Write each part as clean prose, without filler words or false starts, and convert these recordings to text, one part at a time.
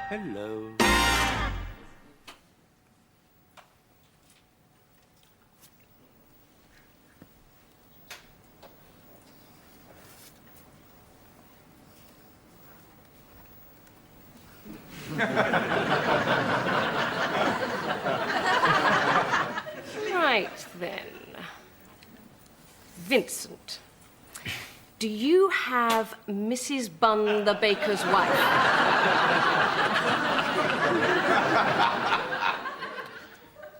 Hello. Right, then. Vincent, do you have Mrs. Bunn, the baker's wife?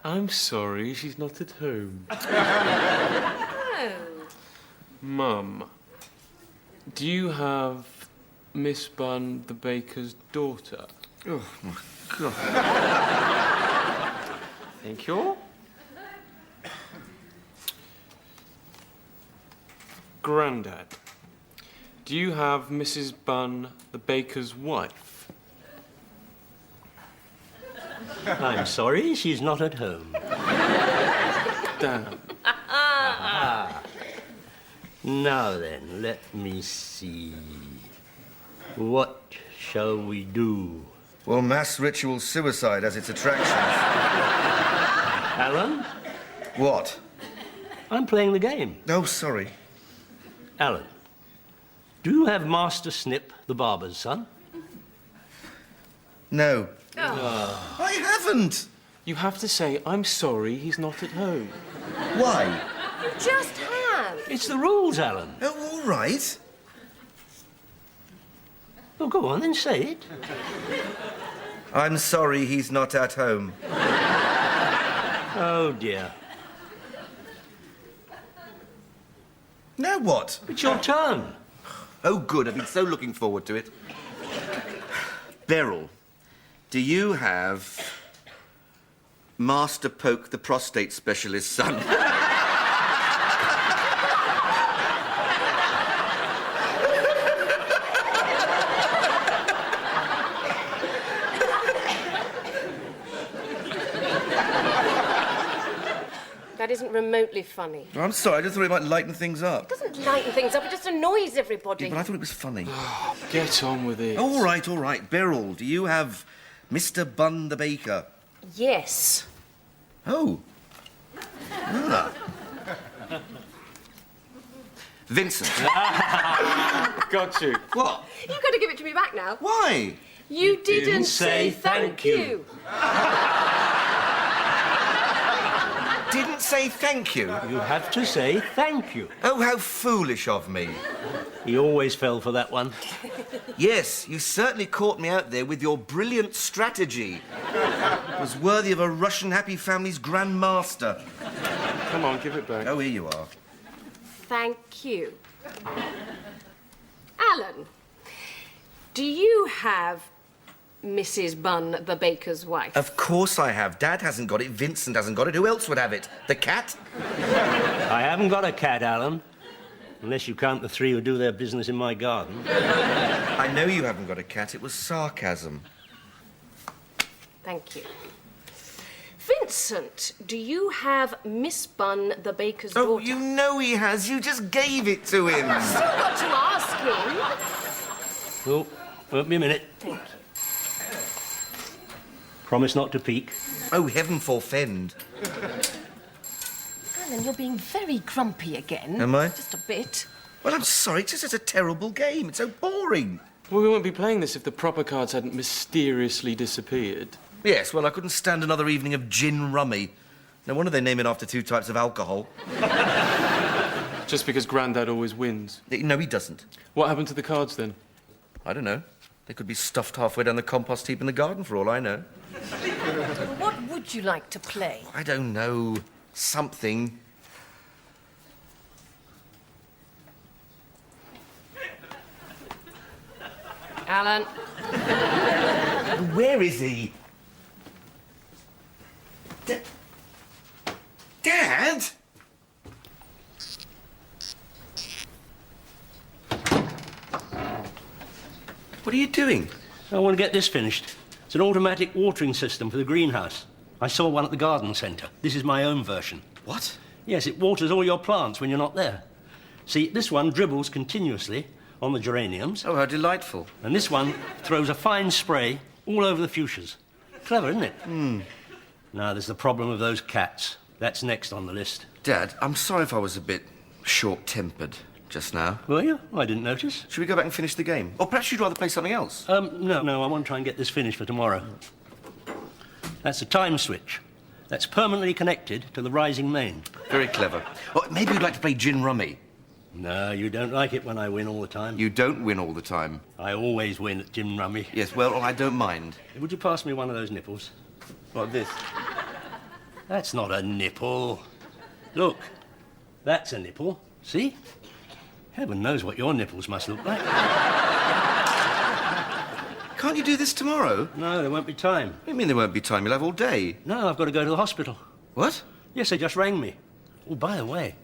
I'm sorry, she's not at home. Oh. Mum, do you have Miss Bunn, the baker's daughter? Oh, my God. Thank you. Grandad, do you have Mrs. Bunn, the baker's wife? I'm sorry, she's not at home. Damn. Now then, let me see. What shall we do? Well, mass ritual suicide has its attractions. Alan, What? I'm playing the game. Oh, sorry. Alan, do you have Master Snip, the barber's son? No. Oh. I haven't. You have to say, I'm sorry, he's not at home. Why? You just have. It's the rules, Alan. Oh, all right. Well, go on then, say it. I'm sorry he's not at home. Oh, dear. Now what? It's your turn. Oh, good. I've been so looking forward to it. Beryl, do you have Master Poke, the prostate specialist's son? That isn't remotely funny. I'm sorry. I just thought it might lighten things up. It doesn't lighten things up, it just annoys everybody. Yeah, but I thought it was funny. Get on with it. All right, all right. Beryl, do you have Mr. Bunn the baker? Yes. Oh. Ah. Vincent. Got you. What? You've got to give it to me back now. Why? You didn't didn't say say thank thank you. you. Didn't say thank you? You have to say thank you. Oh, how foolish of me. He always fell for that one. Yes, you certainly caught me out there with your brilliant strategy. It was worthy of a Russian happy family's Grand Master. Come on, give it back. Oh, here you are. Thank you. Alan, do you have Mrs. Bunn, the baker's wife? Of course I have. Dad hasn't got it. Vincent hasn't got it. Who else would have it? The cat? I haven't got a cat, Alan. Unless you count the three who do their business in my garden. I know you haven't got a cat. It was sarcasm. Thank you. Vincent, do you have Miss Bunn, the baker's Oh, daughter? you know he has. You just gave it to him. I've still got to ask him. Oh, wait me a minute. Thank you. Promise not to peek. Oh, heaven forfend. Alan, you're being very grumpy again. Am I? Just a bit. Well, I'm sorry. It's just it's a terrible game. It's so boring. Well, we wouldn't be playing this if the proper cards hadn't mysteriously disappeared. Yes, well, I couldn't stand another evening of gin rummy. No wonder they name it after two types of alcohol. Just because Grandad always wins. No, he doesn't. What happened to the cards, then? I don't know. They could be stuffed halfway down the compost heap in the garden, for all I know. What would you like to play? I don't know. Something. Alan. Where is he? Dad? What are you doing? I want to get this finished. It's an automatic watering system for the greenhouse. I saw one at the garden centre. This is my own version. What? Yes, it waters all your plants when you're not there. See, this one dribbles continuously on the geraniums, Oh, how delightful. and this one throws a fine spray all over the fuchsias. Clever, isn't it? Now, there's the problem of those cats. That's next on the list. Dad, I'm sorry if I was a bit short-tempered just now. Were you? I didn't notice. Should we go back and finish the game? Or perhaps you'd rather play something else? No, I want to try and get this finished for tomorrow. That's a time switch. That's permanently connected to the rising main. Very clever. Or maybe you'd like to play gin rummy. No, you don't like it when I win all the time. You don't win all the time. I always win at gin rummy. Yes, well, I don't mind. Would you pass me one of those nipples? Like this. That's not a nipple. Look, that's a nipple. See? Heaven knows what your nipples must look like. Can't you do this tomorrow? No, there won't be time. What do you mean there won't be time? You'll have all day. No, I've got to go to the hospital. What? Yes, they just rang me. Oh, by the way,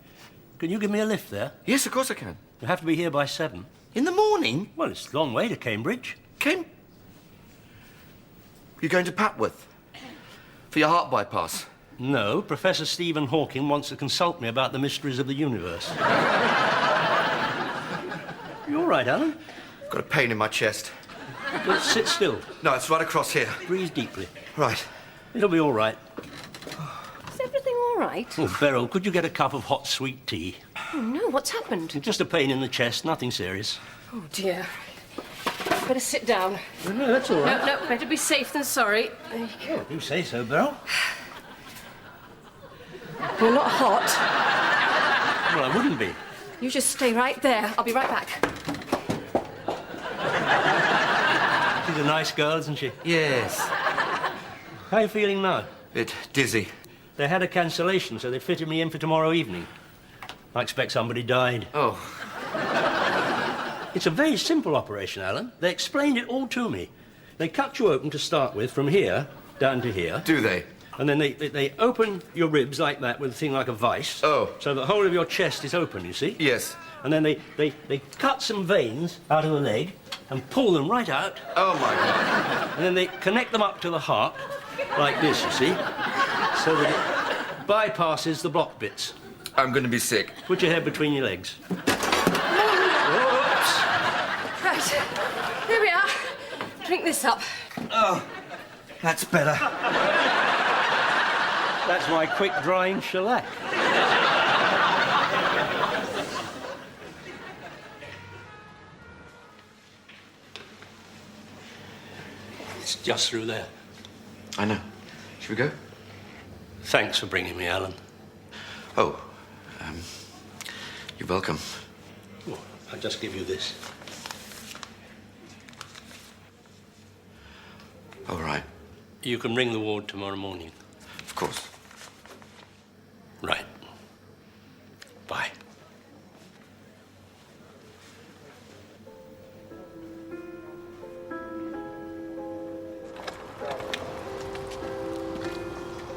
can you give me a lift there? Yes, of course I can. You have to be here by 7. In the morning? Well, it's a long way to Cambridge. You're going to Papworth? For your heart bypass? No, Professor Stephen Hawking wants to consult me about the mysteries of the universe. You all right, Alan? I've got a pain in my chest. Well, sit still. No, it's right across here. Breathe deeply. Right. It'll be all right. Is everything all right? Oh, Beryl, could you get a cup of hot sweet tea? Oh, no, what's happened? Just a pain in the chest, nothing serious. Oh, dear. Better sit down. No, that's all right. No, better be safe than sorry. There you go. Oh, you say so, Beryl. You're not hot. Well, I wouldn't be. You just stay right there. I'll be right back. She's a nice girl, isn't she? Yes. How are you feeling now? Bit dizzy. They had a cancellation, so they fitted me in for tomorrow evening. I expect somebody died. Oh. It's a very simple operation, Alan. They explained it all to me. They cut you open to start with, from here down to here. Do they? And then they open your ribs like that with a thing like a vice. Oh. So the whole of your chest is open, you see? Yes. And then they cut some veins out of the leg and pull them right out. Oh, my God. And then they connect them up to the heart, like this, you see? So that it bypasses the blocked bits. I'm going to be sick. Put your head between your legs. Right. Here we are. Drink this up. Oh, that's better. That's my quick-drying shellac. It's just through there. I know. Should we go? Thanks for bringing me, Alan. Oh, you're welcome. Oh, I'll just give you this. All right. You can ring the ward tomorrow morning. Of course. Right. Bye.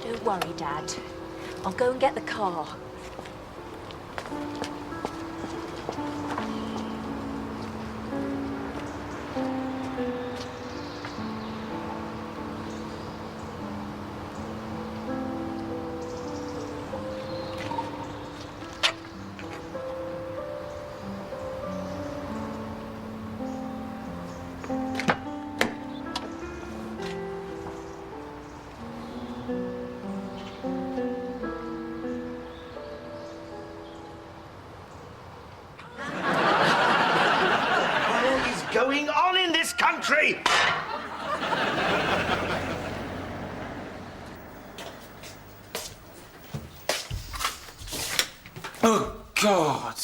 Don't worry, Dad. I'll go and get the car. Going on in this country? Oh, God!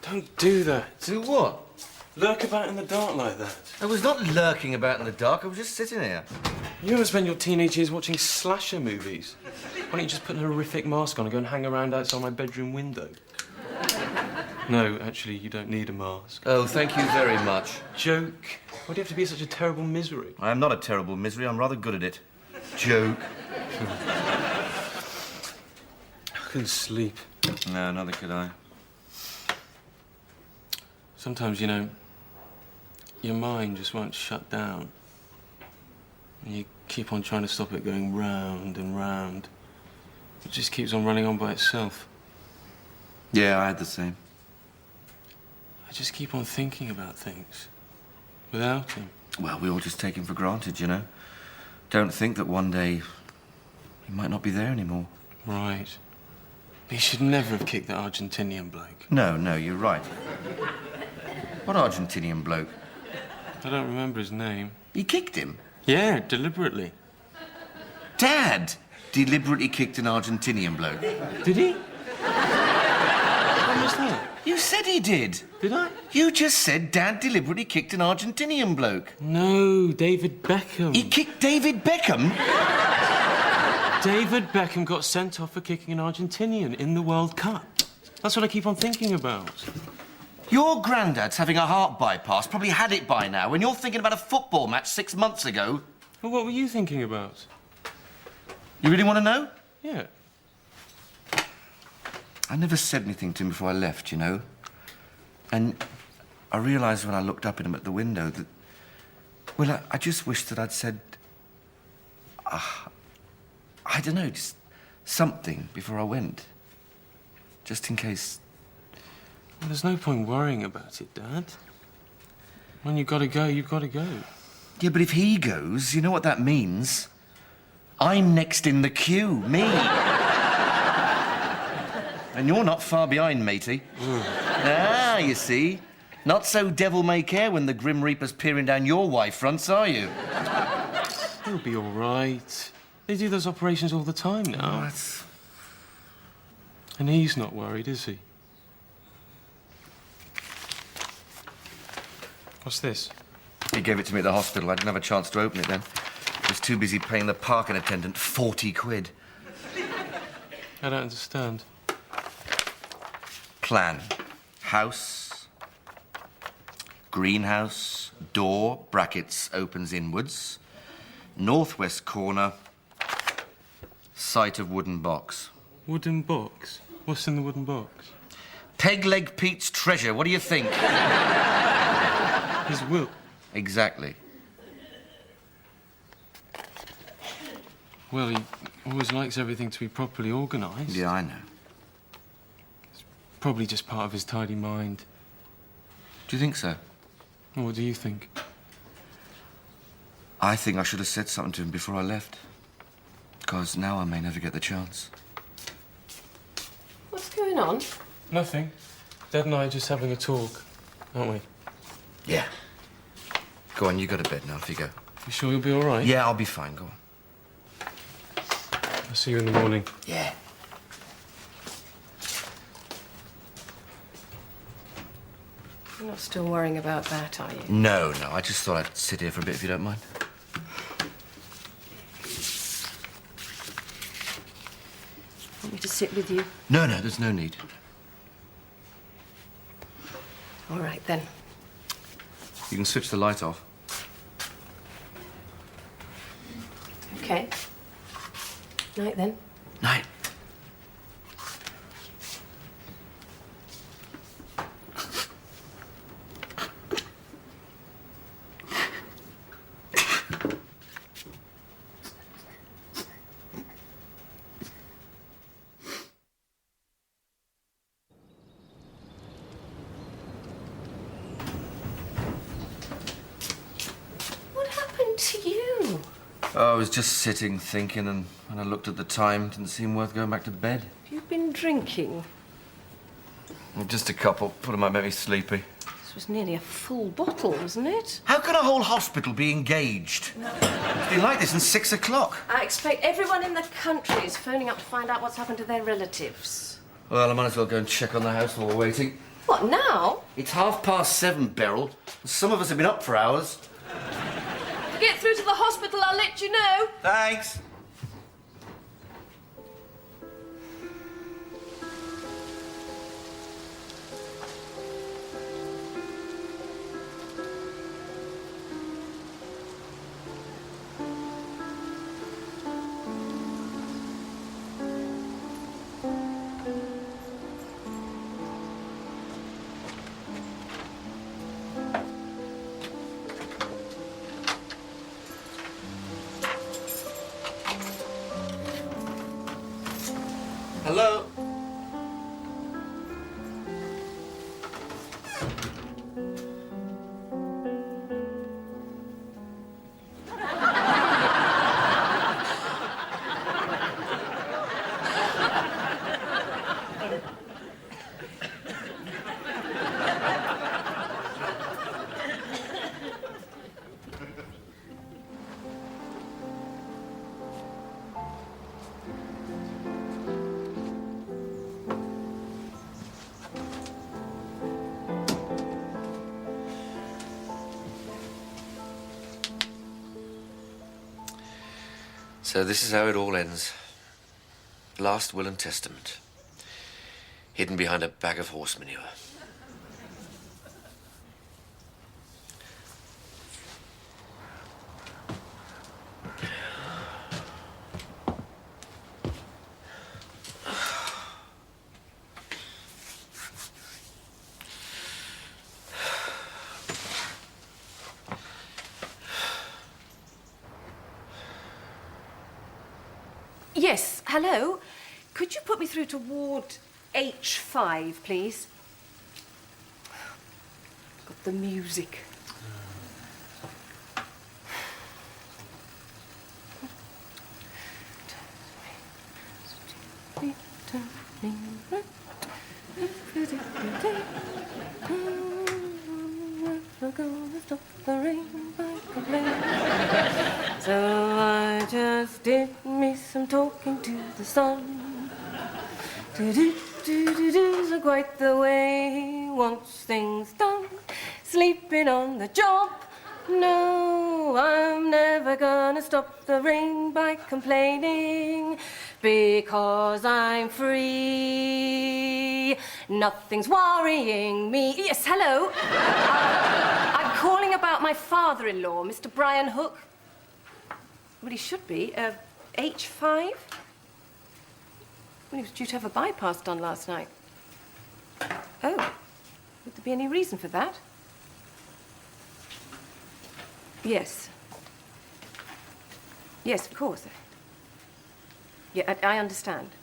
Don't do that. Do what? Lurk about in the dark like that. I was not lurking about in the dark. I was just sitting here. You ever spend your teenage years watching slasher movies? Why don't you just put an horrific mask on and go and hang around outside my bedroom window? No, actually, you don't need a mask. Oh, thank you very much. Joke. Why do you have to be such a terrible misery? I am not a terrible misery. I'm rather good at it. Joke. I couldn't sleep. No, neither could I. Sometimes, you know, your mind just won't shut down. And you keep on trying to stop it going round and round. It just keeps on running on by itself. Yeah, I had the same. I just keep on thinking about things without him. Well, we all just take him for granted, you know. Don't think that one day he might not be there anymore. Right. But he should never have kicked that Argentinian bloke. No, you're right. What Argentinian bloke? I don't remember his name. He kicked him? Yeah, deliberately. Dad deliberately kicked an Argentinian bloke. Did he? When was that? You said he did. Did I? You just said Dad deliberately kicked an Argentinian bloke. No, David Beckham. He kicked David Beckham? David Beckham got sent off for kicking an Argentinian in the World Cup. That's what I keep on thinking about. Your granddad's having a heart bypass, probably had it by now, and you're thinking about a football match 6 months ago. Well, what were you thinking about? You really want to know? Yeah. I never said anything to him before I left, you know. And I realised when I looked up at him at the window that... Well, I just wished that I'd said... I don't know, just something before I went. Just in case... Well, there's no point worrying about it, Dad. When you've got to go, you've got to go. Yeah, but if he goes, you know what that means? I'm next in the queue, me. And you're not far behind, matey. You see. Not so devil-may-care when the Grim Reaper's peering down your wife fronts, are you? He'll be all right. They do those operations all the time now. That's... And he's not worried, is he? What's this? He gave it to me at the hospital. I didn't have a chance to open it then. I was too busy paying the parking attendant 40 quid. I don't understand. Plan. House. Greenhouse. Door, brackets, opens inwards. Northwest corner. Site of wooden box. Wooden box? What's in the wooden box? Peg-leg Pete's treasure. What do you think? His will. Exactly. Well, he always likes everything to be properly organised. Yeah, I know. Probably just part of his tidy mind. Do you think so? Well, what do you think? I think I should have said something to him before I left. Because now I may never get the chance. What's going on? Nothing. Dad and I are just having a talk, aren't we? Yeah. Go on, you go to bed now, off you go. You sure you'll be all right? Yeah, I'll be fine, go on. I'll see you in the morning. Yeah. You're not still worrying about that, are you? No, I just thought I'd sit here for a bit if you don't mind. Want me to sit with you? No, there's no need. All right, then. You can switch the light off. Okay. Night, then. Night. To you. Oh, I was just sitting, thinking, and when I looked at the time, it didn't seem worth going back to bed. Have you been drinking? Well, just a couple. Put them might make me sleepy. This was nearly a full bottle, wasn't it? How can a whole hospital be engaged? It's been like this since 6 o'clock. I expect everyone in the country is phoning up to find out what's happened to their relatives. Well, I might as well go and check on the house while we're waiting. What, now? It's 7:30, Beryl. Some of us have been up for hours. If you get through to the hospital, I'll let you know. Thanks. So this is how it all ends. Last will and testament. Hidden behind a bag of horse manure. Yes, hello. Could you put me through to Ward H5, please? Got the music. So I just did me some talking to the sun. Do quite the way he wants things done. Sleeping on the job. No, I'm never gonna stop the rain by complaining. Because I'm free. Nothing's worrying me. Yes, hello. I'm calling about my father-in-law, Mr. Brian Hook. Well, he should be. H5? Well, he was due to have a bypass done last night. Oh. Would there be any reason for that? Yes. Yes, of course. Yeah, I understand.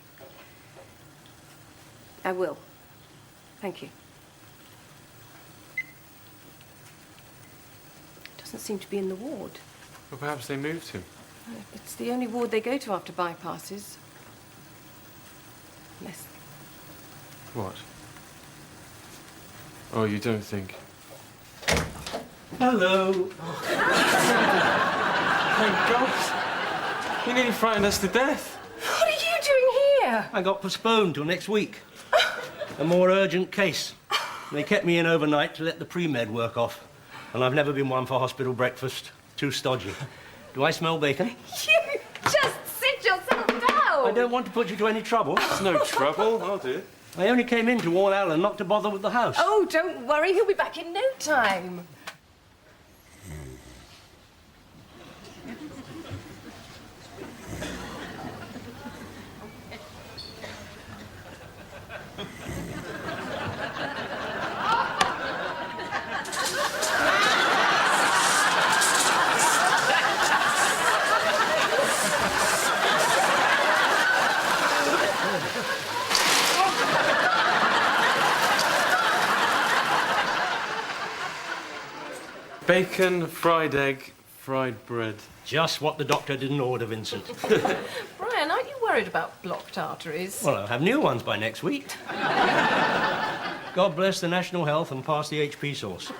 I will. Thank you. Doesn't seem to be in the ward. Well, perhaps they moved him. It's the only ward they go to after bypasses. Unless... What? Oh, you don't think? Hello. Thank God! You nearly frightened us to death. What are you doing here? I got postponed till next week. A more urgent case. They kept me in overnight to let the pre-med work off. And I've never been one for hospital breakfast. Too stodgy. Do I smell bacon? You just sit yourself down. I don't want to put you to any trouble. It's no trouble. I'll do it. I only came in to warn Alan not to bother with the house. Oh, don't worry. He'll be back in no time. Bacon, fried egg, fried bread. Just what the doctor didn't order, Vincent. Brian, aren't you worried about blocked arteries? Well, I'll have new ones by next week. God bless the national health and pass the HP sauce.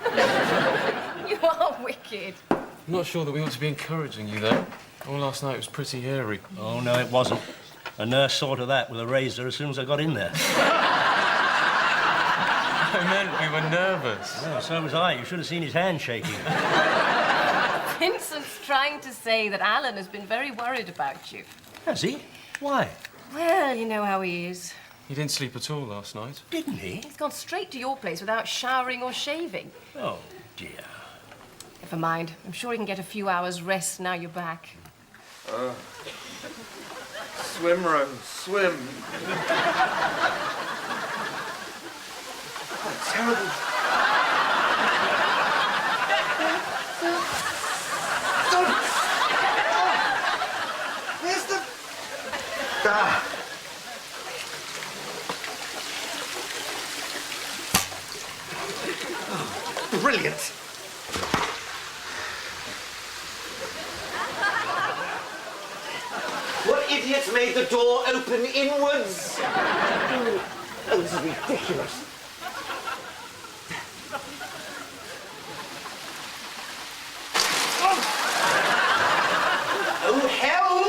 You are wicked. I'm not sure that we ought to be encouraging you, though. All last night was pretty hairy. Oh, no, it wasn't. A nurse saw to that with a razor as soon as I got in there. I meant we were nervous. Oh, so was I. You should have seen his hand shaking. Vincent's trying to say that Alan has been very worried about you. Has he? Why? Well, you know how he is. He didn't sleep at all last night. Didn't he? He's gone straight to your place without showering or shaving. Oh, dear. Never mind. I'm sure he can get a few hours rest now you're back. Swim, Rose, swim. Oh, terrible. Where's the... Ah. Oh, brilliant. What idiot made the door open inwards? Oh, this is ridiculous. Oh, hell!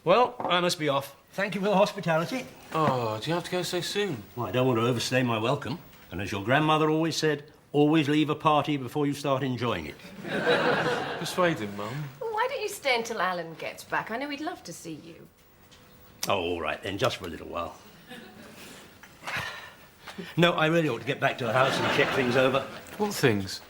Well, I must be off. Thank you for the hospitality. Oh, do you have to go so soon? Well, I don't want to overstay my welcome. And as your grandmother always said, always leave a party before you start enjoying it. Persuade him, Mum. Why don't you stay until Alan gets back. I know he'd love to see you. Oh, all right then, just for a little while. No, I really ought to get back to the house and check things over. What things?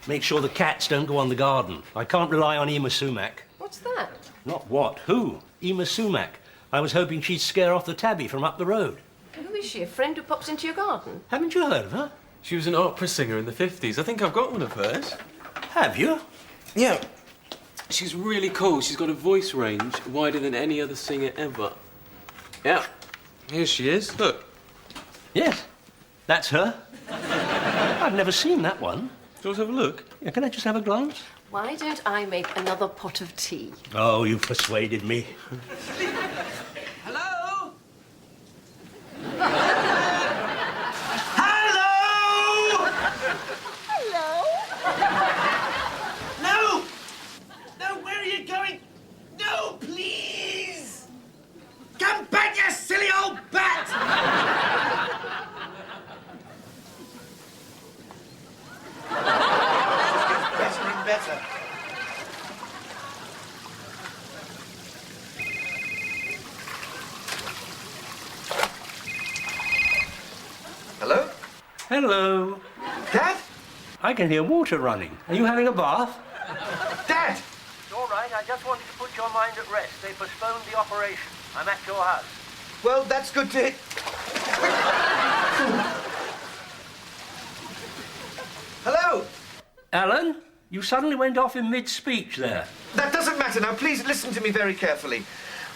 Make sure the cats don't go on the garden. I can't rely on Ema Sumac. What's that? Not what, who? Ema Sumac. I was hoping she'd scare off the tabby from up the road. Who is she? A friend who pops into your garden? Haven't you heard of her? She was an opera singer in the 50s. I think I've got one of hers. Have you? Yeah. She's really cool. She's got a voice range wider than any other singer ever. Yeah. Here she is. Look. Yes, that's her. I've never seen that one. Do you want to have a look? Yeah, can I just have a glance? Why don't I make another pot of tea? Oh, you've persuaded me. Hello? Hello? No! No, where are you going? No, please! Come back, you silly old bat! Better and better. Hello? Hello. Dad? I can hear water running. Are you having a bath? Dad! It's all right. I just wanted to put your mind at rest. They postponed the operation. I'm at your house. Well, that's good to hear. Hello? Alan, you suddenly went off in mid-speech there. That doesn't matter. Now, please listen to me very carefully.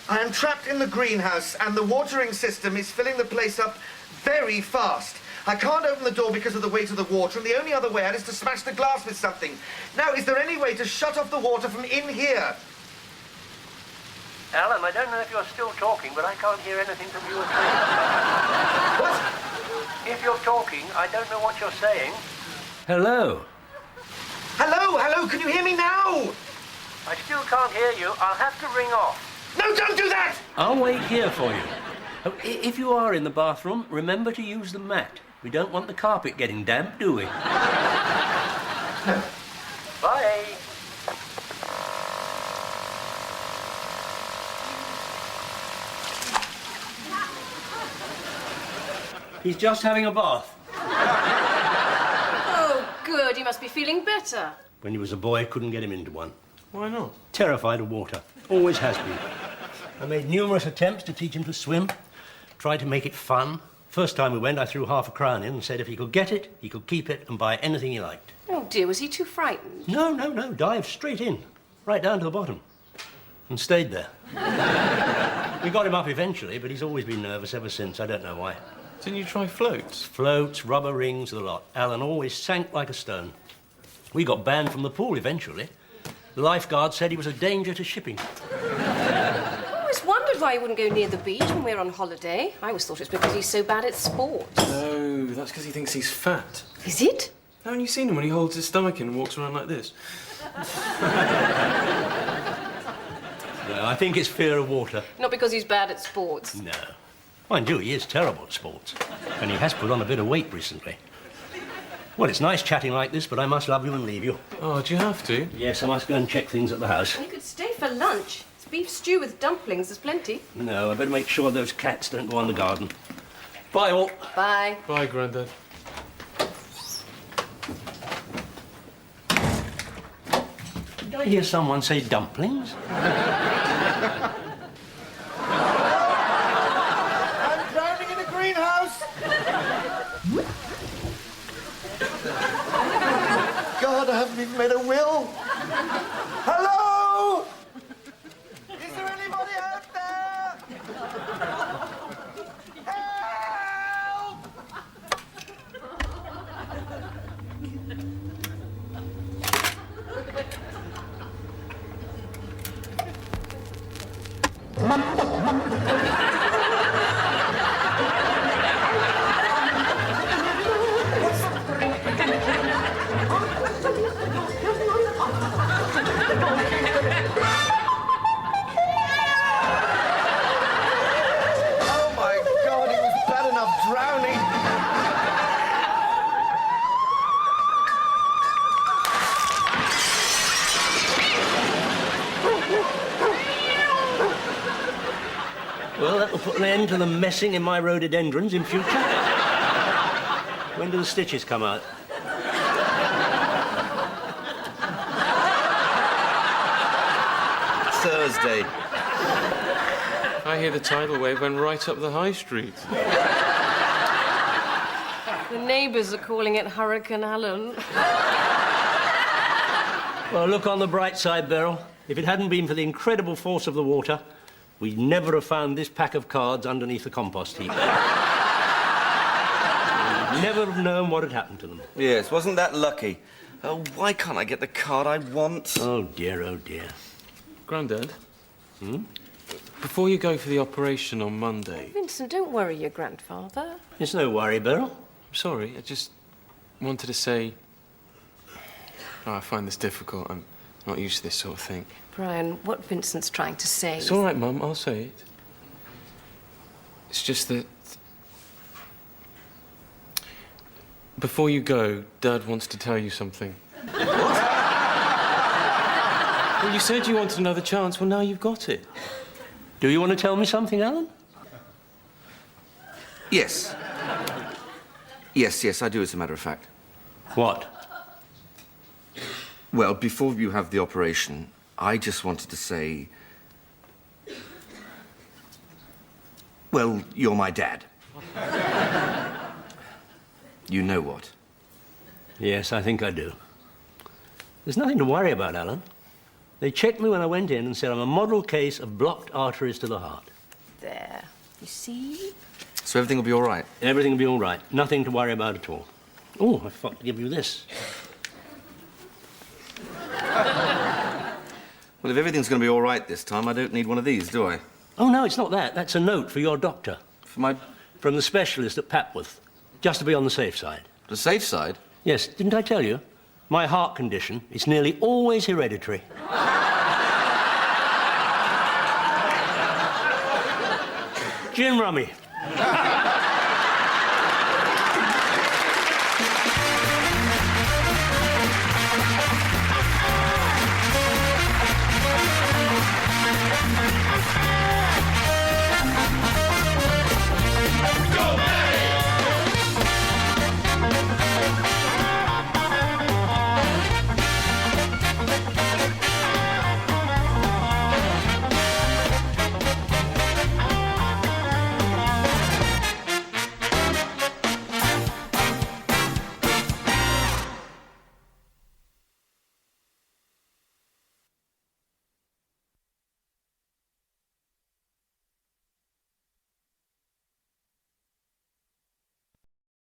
I am trapped in the greenhouse, and the watering system is filling the place up very fast. I can't open the door because of the weight of the water, and the only other way out is to smash the glass with something. Now, is there any way to shut off the water from in here? Alan, I don't know if you're still talking, but I can't hear anything from you at all. What? If you're talking, I don't know what you're saying. Hello. Hello? Hello? Can you hear me now? I still can't hear you. I'll have to ring off. No, don't do that! I'll wait here for you. Oh, if you are in the bathroom, remember to use the mat. We don't want the carpet getting damp, do we? Bye. He's just having a bath. Oh, good. He must be feeling better. When he was a boy, couldn't get him into one. Why not? Terrified of water. Always has been. I made numerous attempts to teach him to swim. Tried to make it fun. First time we went, I threw £5 in and said if he could get it, he could keep it and buy anything he liked. Oh, dear. Was he too frightened? No. Dived straight in. Right down to the bottom. And stayed there. We got him up eventually, but he's always been nervous ever since. I don't know why. Didn't you try floats? Floats, rubber rings, the lot. Alan always sank like a stone. We got banned from the pool eventually. The lifeguard said he was a danger to shipping. I always wondered why he wouldn't go near the beach when we were on holiday. I always thought it was because he's so bad at sports. No, that's because he thinks he's fat. Is it? Haven't you seen him when he holds his stomach in and walks around like this? No, I think it's fear of water. Not because he's bad at sports. No. Mind you, he is terrible at sports. And he has put on a bit of weight recently. Well, it's nice chatting like this, but I must love you and leave you. Oh, do you have to? Yes, I must go and check things at the house. You could stay for lunch. It's beef stew with dumplings. There's plenty. No, I better make sure those cats don't go on the garden. Bye, all. Bye. Bye, Grandad. Did I hear someone say dumplings? I'm drowning in a greenhouse! God, I haven't even made a will! Hello? Is there anybody out there? Help! put an end to the messing in my rhododendrons in future? When do the stitches come out? Thursday. I hear the tidal wave went right up the high street. The neighbours are calling it Hurricane Allen. Well, look on the bright side, Beryl. If it hadn't been for the incredible force of the water, we'd never have found this pack of cards underneath the compost heap. We'd never have known what had happened to them. Yes, wasn't that lucky? Oh, why can't I get the card I want? Oh, dear, oh, dear. Grandad? Before you go for the operation on Monday... Vincent, don't worry your grandfather. It's no worry, Beryl. I'm sorry, I just wanted to say... Oh, I find this difficult. I'm not used to this sort of thing. Brian, what Vincent's trying to say It's is... all right, Mum, I'll say it. It's just that... Before you go, Dad wants to tell you something. What? Well, you said you wanted another chance. Well, now you've got it. Do you want to tell me something, Alan? Yes. Yes, I do, as a matter of fact. What? Well, before you have the operation, I just wanted to say... Well, you're my dad. You know what? Yes, I think I do. There's nothing to worry about, Alan. They checked me when I went in and said I'm a model case of blocked arteries to the heart. There. You see? So everything will be all right? Everything will be all right. Nothing to worry about at all. Oh, I forgot to give you this. Well, if everything's going to be all right this time, I don't need one of these, do I? Oh, no, it's not that. That's a note for your doctor. For my... From the specialist at Papworth. Just to be on the safe side. The safe side? Yes, didn't I tell you? My heart condition is nearly always hereditary. Gin rummy.